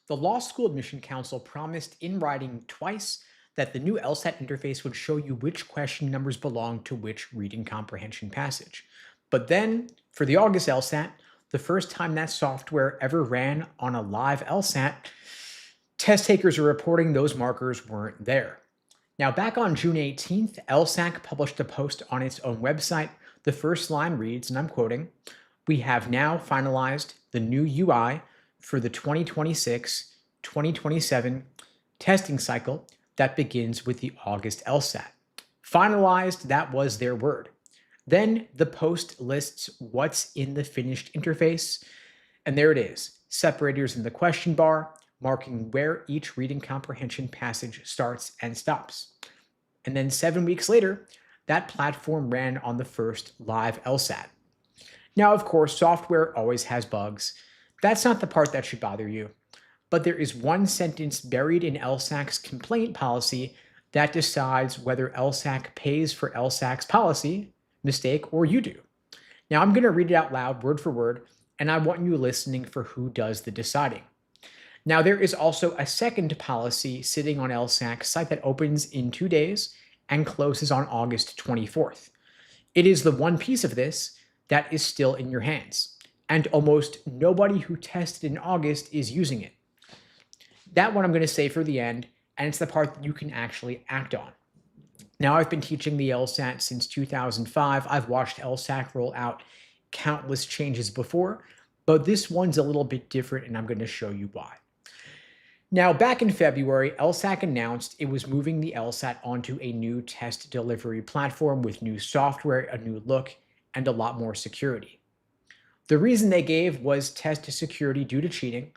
The Law School Admission Council promised in writing twice that the new LSAT interface would show you which question numbers belong to which reading comprehension passage. But then, for the August LSAT, the first time that software ever ran on a live LSAT, test takers are reporting those markers weren't there. Now, back on June 18th, LSAC published a post on its own website. The first line reads, and I'm quoting, "We have now finalized the new UI for the 2026-2027 testing cycle that begins with the August LSAT." Finalized, that was their word. Then the post lists what's in the finished interface, and there it is, separators in the question bar, marking where each reading comprehension passage starts and stops. And then 7 weeks later, that platform ran on the first live LSAT. Now, of course, software always has bugs. That's not the part that should bother you. But there is one sentence buried in LSAC's complaint policy that decides whether LSAC pays for LSAC's policy mistake or you do. Now, I'm going to read it out loud, word for word, and I want you listening for who does the deciding. Now, there is also a second policy sitting on LSAC's site that opens in 2 days and closes on August 24th. It is the one piece of this that is still in your hands, and almost nobody who tested in August is using it. That one I'm going to save for the end, and it's the part that you can actually act on. Now, I've been teaching the LSAT since 2005. I've watched LSAC roll out countless changes before, but this one's a little bit different, and I'm going to show you why. Now, back in February, LSAC announced it was moving the LSAT onto a new test delivery platform with new software, a new look, and a lot more security. The reason they gave was test security due to cheating,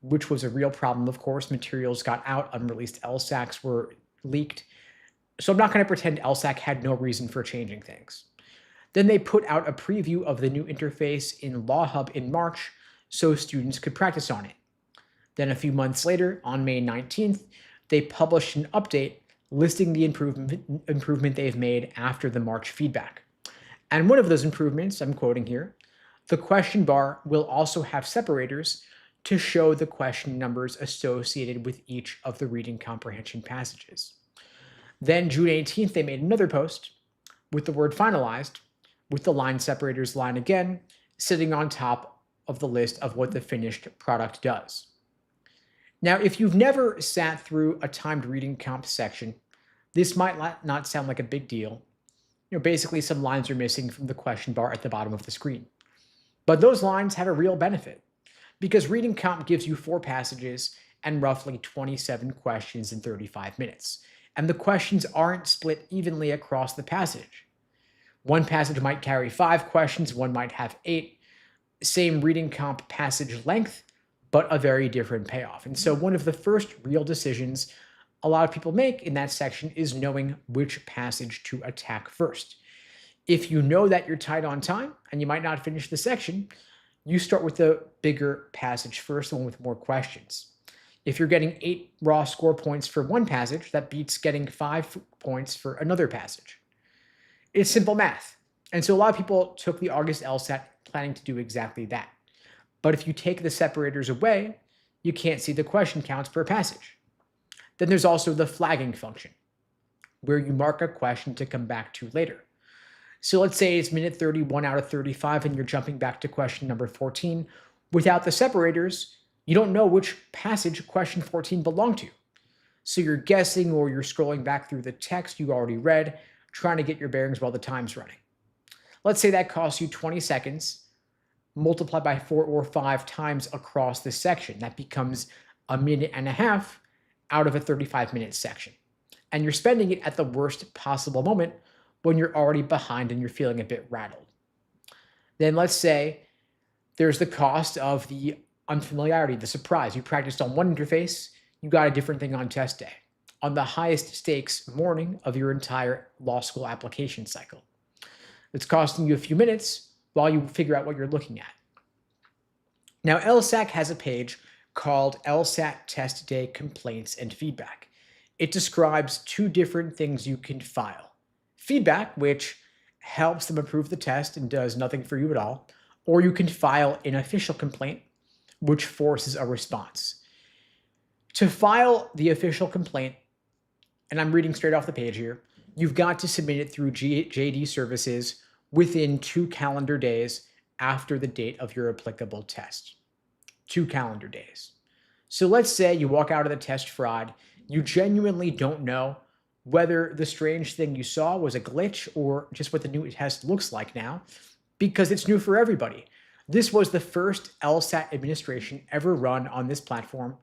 which was a real problem, of course. Materials got out, unreleased LSACs were leaked. So I'm not going to pretend LSAC had no reason for changing things. Then they put out a preview of the new interface in Law Hub in March so students could practice on it. Then a few months later, on May 19th, they published an update listing the improvement they've made after the March feedback. And one of those improvements, I'm quoting here, the question bar will also have separators to show the question numbers associated with each of the reading comprehension passages. Then June 18th, they made another post with the word finalized, with the line separators line again, sitting on top of the list of what the finished product does. Now, if you've never sat through a timed reading comp section, this might not sound like a big deal. Basically some lines are missing from the question bar at the bottom of the screen. But those lines have a real benefit because reading comp gives you 4 passages and roughly 27 questions in 35 minutes. And the questions aren't split evenly across the passage. One passage might carry 5 questions, one might have 8. Same reading comp passage length, but a very different payoff. And so one of the first real decisions a lot of people make in that section is knowing which passage to attack first. If you know that you're tight on time and you might not finish the section, you start with the bigger passage first, the one with more questions. If you're getting 8 raw score points for one passage, that beats getting 5 points for another passage. It's simple math. And so a lot of people took the August LSAT planning to do exactly that. But if you take the separators away, you can't see the question counts per passage. Then there's also the flagging function, where you mark a question to come back to later. So let's say it's minute 31 out of 35 and you're jumping back to question number 14. Without the separators, you don't know which passage question 14 belonged to. So you're guessing or you're scrolling back through the text you already read, trying to get your bearings while the time's running. Let's say that costs you 20 seconds, multiplied by 4 or 5 times across the section. That becomes a minute and a half out of a 35-minute section. And you're spending it at the worst possible moment when you're already behind and you're feeling a bit rattled. Then let's say there's the cost of the unfamiliarity, the surprise. You practiced on one interface, you got a different thing on test day, on the highest stakes morning of your entire law school application cycle. It's costing you a few minutes while you figure out what you're looking at. Now, LSAC has a page called LSAT Test Day Complaints and Feedback. It describes 2 different things you can file. Feedback, which helps them improve the test and does nothing for you at all, or you can file an official complaint, which forces a response. To file the official complaint, and I'm reading straight off the page here, you've got to submit it through JD Services within 2 calendar days after the date of your applicable test. 2 calendar days. So let's say you walk out of the test fraud, you genuinely don't know whether the strange thing you saw was a glitch or just what the new test looks like now, because it's new for everybody. This was the first LSAT administration ever run on this platform,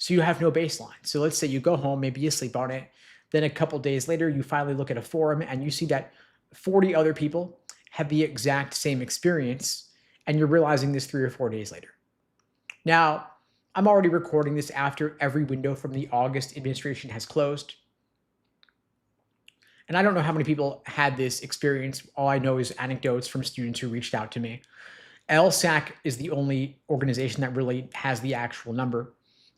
so you have no baseline. So let's say you go home, maybe you sleep on it, then a couple days later, you finally look at a forum and you see that 40 other people have the exact same experience, and you're realizing this 3 or 4 days later. Now, I'm already recording this after every window from the August administration has closed. And I don't know how many people had this experience. All I know is anecdotes from students who reached out to me. LSAC is the only organization that really has the actual number.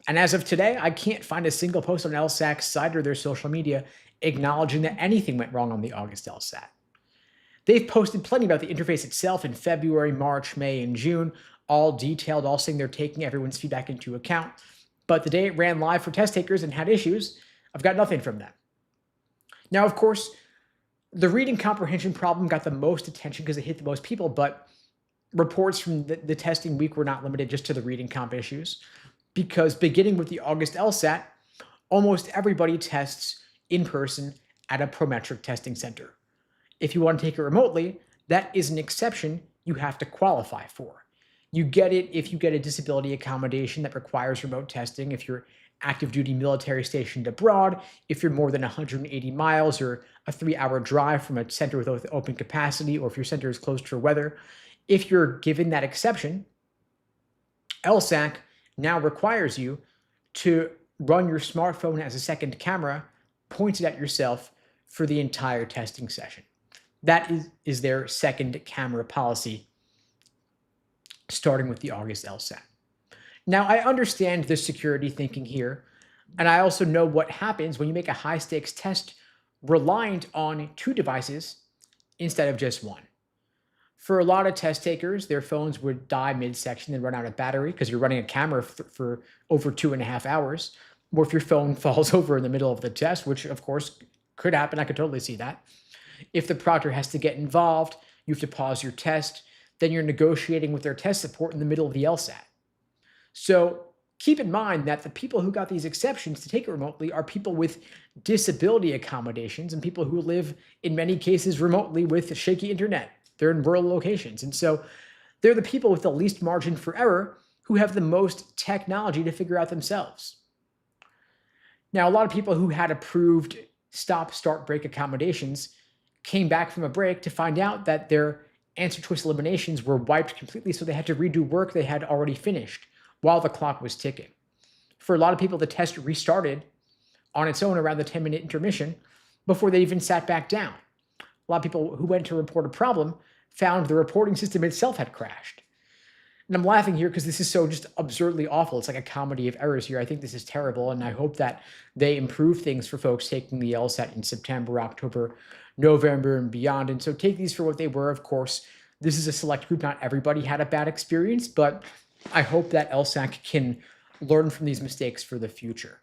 And as of today, I can't find a single post on LSAC's site or their social media acknowledging that anything went wrong on the August LSAT. They've posted plenty about the interface itself in February, March, May, and June, all detailed, all saying they're taking everyone's feedback into account. But the day it ran live for test takers and had issues, I've got nothing from them. Now, of course, the reading comprehension problem got the most attention because it hit the most people, but reports from the testing week were not limited just to the reading comp issues, because beginning with the August LSAT, almost everybody tests in person at a Prometric testing center. If you want to take it remotely, that is an exception you have to qualify for. You get it if you get a disability accommodation that requires remote testing, if you're active duty military stationed abroad, if you're more than 180 miles or a 3-hour drive from a center with open capacity, or if your center is closed for weather. If you're given that exception, LSAC now requires you to run your smartphone as a second camera pointed at yourself for the entire testing session. That is their second camera policy, starting with the August LSAT. Now, I understand the security thinking here, and I also know what happens when you make a high-stakes test reliant on 2 devices instead of just 1. For a lot of test takers, their phones would die midsection and run out of battery because you're running a camera for over 2.5 hours. Or if your phone falls over in the middle of the test, which of course could happen, I could totally see that. If the proctor has to get involved, you have to pause your test, then you're negotiating with their test support in the middle of the LSAT. So keep in mind that the people who got these exceptions to take it remotely are people with disability accommodations and people who live, in many cases, remotely with shaky internet. They're in rural locations. And so they're the people with the least margin for error who have the most technology to figure out themselves. Now, a lot of people who had approved stop, start, break accommodations came back from a break to find out that their answer choice eliminations were wiped completely, so they had to redo work they had already finished while the clock was ticking. For a lot of people, the test restarted on its own around the 10-minute intermission before they even sat back down. A lot of people who went to report a problem found the reporting system itself had crashed. And I'm laughing here because this is so just absurdly awful. It's like a comedy of errors here. I think this is terrible, and I hope that they improve things for folks taking the LSAT in September, October, November, and beyond. And so take these for what they were. Of course, this is a select group. Not everybody had a bad experience, but I hope that LSAC can learn from these mistakes for the future.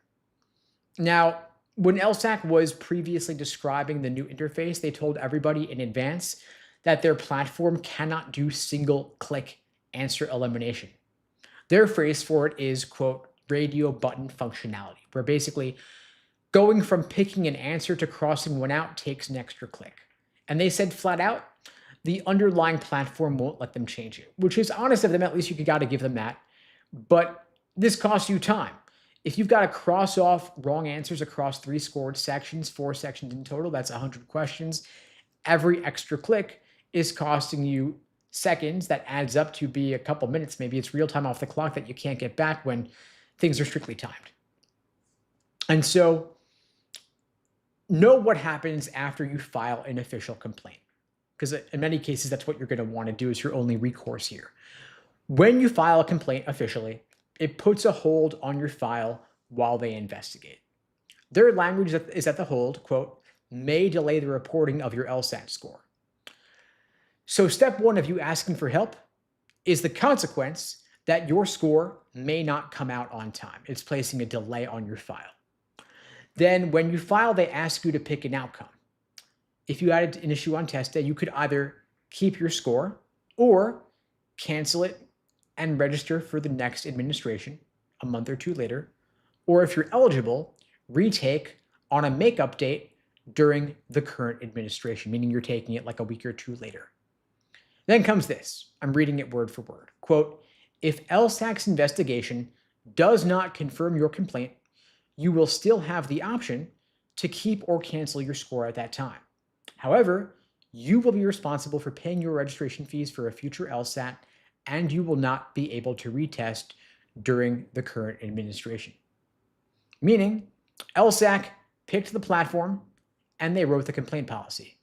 Now, when LSAC was previously describing the new interface, they told everybody in advance that their platform cannot do single-click answer elimination. Their phrase for it is, quote, radio button functionality, where basically going from picking an answer to crossing one out takes an extra click. And they said flat out, the underlying platform won't let them change it, which is honest of them. At least you got to give them that. But this costs you time. If you've got to cross off wrong answers across 3 scored sections, 4 sections in total, that's 100 questions. Every extra click is costing you seconds. That adds up to be a couple minutes. Maybe it's real time off the clock that you can't get back when things are strictly timed. And so know what happens after you file an official complaint, because in many cases, that's what you're going to want to do as your only recourse here. When you file a complaint officially, it puts a hold on your file while they investigate. Their language is that the hold, quote, may delay the reporting of your LSAT score. So step 1 of you asking for help is the consequence that your score may not come out on time. It's placing a delay on your file. Then when you file, they ask you to pick an outcome. If you had an issue on test day, you could either keep your score or cancel it and register for the next administration a month or two later, or if you're eligible, retake on a makeup date during the current administration, meaning you're taking it like a week or two later. Then comes this. I'm reading it word for word. Quote, if LSAC's investigation does not confirm your complaint, you will still have the option to keep or cancel your score at that time. However, you will be responsible for paying your registration fees for a future LSAT, and you will not be able to retest during the current administration. Meaning, LSAC picked the platform and they wrote the complaint policy.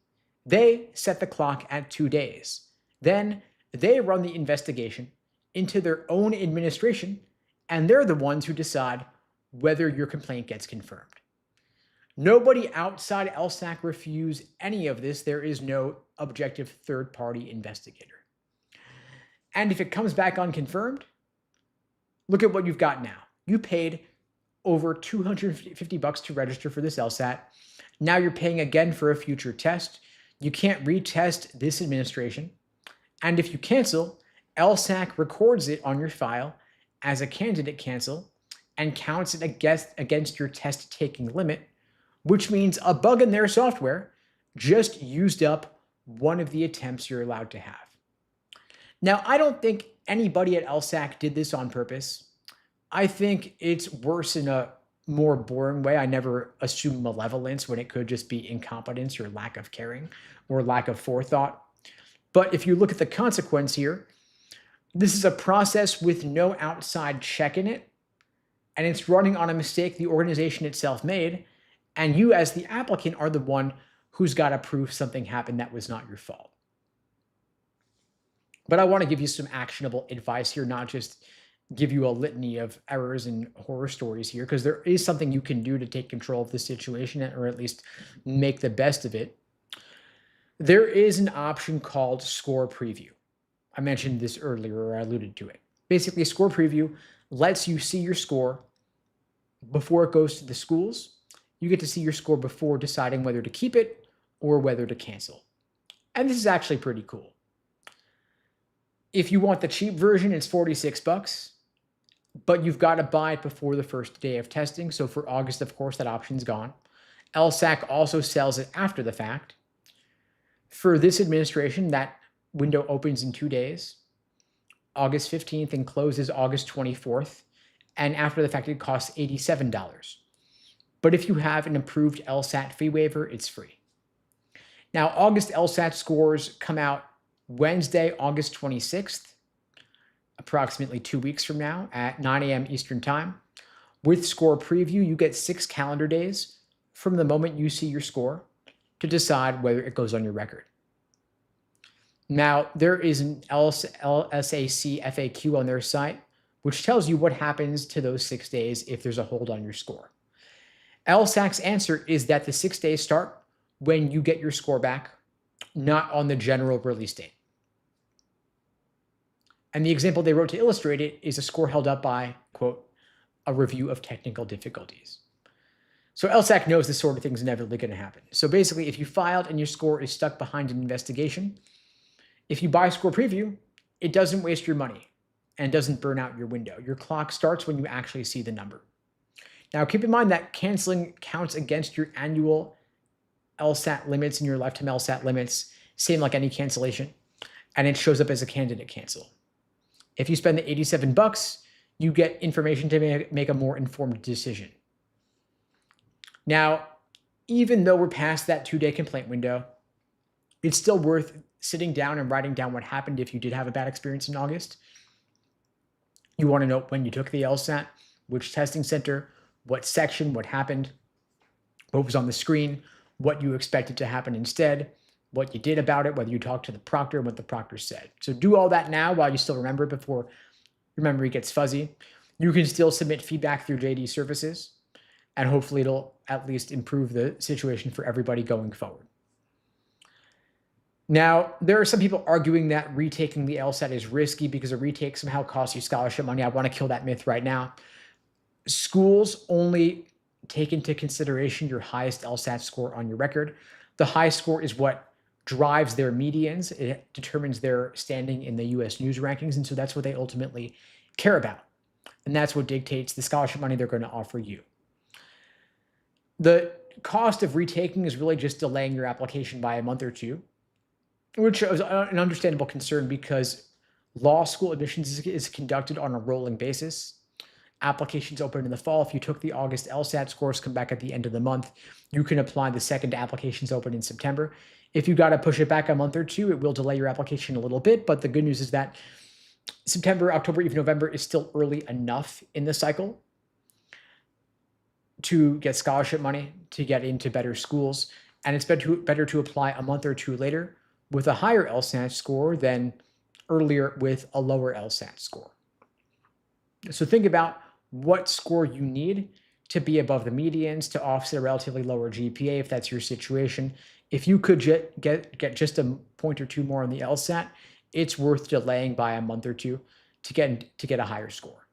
They set the clock at 2 days. Then they run the investigation into their own administration, and they're the ones who decide whether your complaint gets confirmed. Nobody outside LSAC reviews any of this. There is no objective third-party investigator. And if it comes back unconfirmed, look at what you've got now. You paid over $250 to register for this LSAT. Now you're paying again for a future test. You can't retest this administration. And if you cancel, LSAC records it on your file as a candidate cancel and counts it against your test taking limit, which means a bug in their software just used up one of the attempts you're allowed to have. Now, I don't think anybody at LSAC did this on purpose. I think it's worse in a more boring way. I never assume malevolence when it could just be incompetence or lack of caring or lack of forethought. But if you look at the consequence here, this is a process with no outside check in it, and it's running on a mistake the organization itself made, and you as the applicant are the one who's got to prove something happened that was not your fault. But I want to give you some actionable advice here, not just give you a litany of errors and horror stories here, because there is something you can do to take control of the situation, or at least make the best of it. There is an option called Score Preview. I mentioned this earlier, or I alluded to it. Basically, Score Preview lets you see your score before it goes to the schools. You get to see your score before deciding whether to keep it or whether to cancel. And this is actually pretty cool. If you want the cheap version, it's $46, but you've got to buy it before the first day of testing. So for August, of course, that option's gone. LSAC also sells it after the fact. For this administration, that window opens in 2 days, August 15th, and closes August 24th. And after the fact, it costs $87. But if you have an approved LSAT fee waiver, it's free. Now, August LSAT scores come out Wednesday, August 26th, approximately 2 weeks from now at 9 a.m. Eastern Time. With Score Preview, you get 6 calendar days from the moment you see your score to decide whether it goes on your record. Now, there is an LSAC FAQ on their site, which tells you what happens to those 6 days if there's a hold on your score. LSAC's answer is that the 6 days start when you get your score back, not on the general release date. And the example they wrote to illustrate it is a score held up by, quote, a review of technical difficulties. So LSAC knows this sort of thing is inevitably going to happen. So basically, if you filed and your score is stuck behind an investigation, if you buy Score Preview, it doesn't waste your money and doesn't burn out your window. Your clock starts when you actually see the number. Now, keep in mind that canceling counts against your annual LSAT limits and your lifetime LSAT limits, same like any cancellation, and it shows up as a candidate cancel. If you spend the $87, you get information to make a more informed decision. Now, even though we're past that 2-day complaint window, it's still worth sitting down and writing down what happened if you did have a bad experience in August. You want to know when you took the LSAT, which testing center, what section, what happened, what was on the screen, what you expected to happen instead, what you did about it, whether you talked to the proctor and what the proctor said. So do all that now while you still remember it before your memory gets fuzzy. You can still submit feedback through JD Services, and hopefully it'll at least improve the situation for everybody going forward. Now, there are some people arguing that retaking the LSAT is risky because a retake somehow costs you scholarship money. I want to kill that myth right now. Schools only take into consideration your highest LSAT score on your record. The high score is what drives their medians. It determines their standing in the US news rankings. And so that's what they ultimately care about. And that's what dictates the scholarship money they're going to offer you. The cost of retaking is really just delaying your application by a month or two, which is an understandable concern because law school admissions is conducted on a rolling basis. Applications open in the fall. If you took the August LSAT scores, come back at the end of the month, you can apply the second applications open in September. If you got to push it back a month or two, it will delay your application a little bit. But the good news is that September, October, even November is still early enough in the cycle to get scholarship money, to get into better schools. And it's better to apply a month or two later with a higher LSAT score than earlier with a lower LSAT score. So think about what score you need to be above the medians to offset a relatively lower GPA if that's your situation. If you could get just a point or two more on the LSAT, it's worth delaying by a month or two to get a higher score.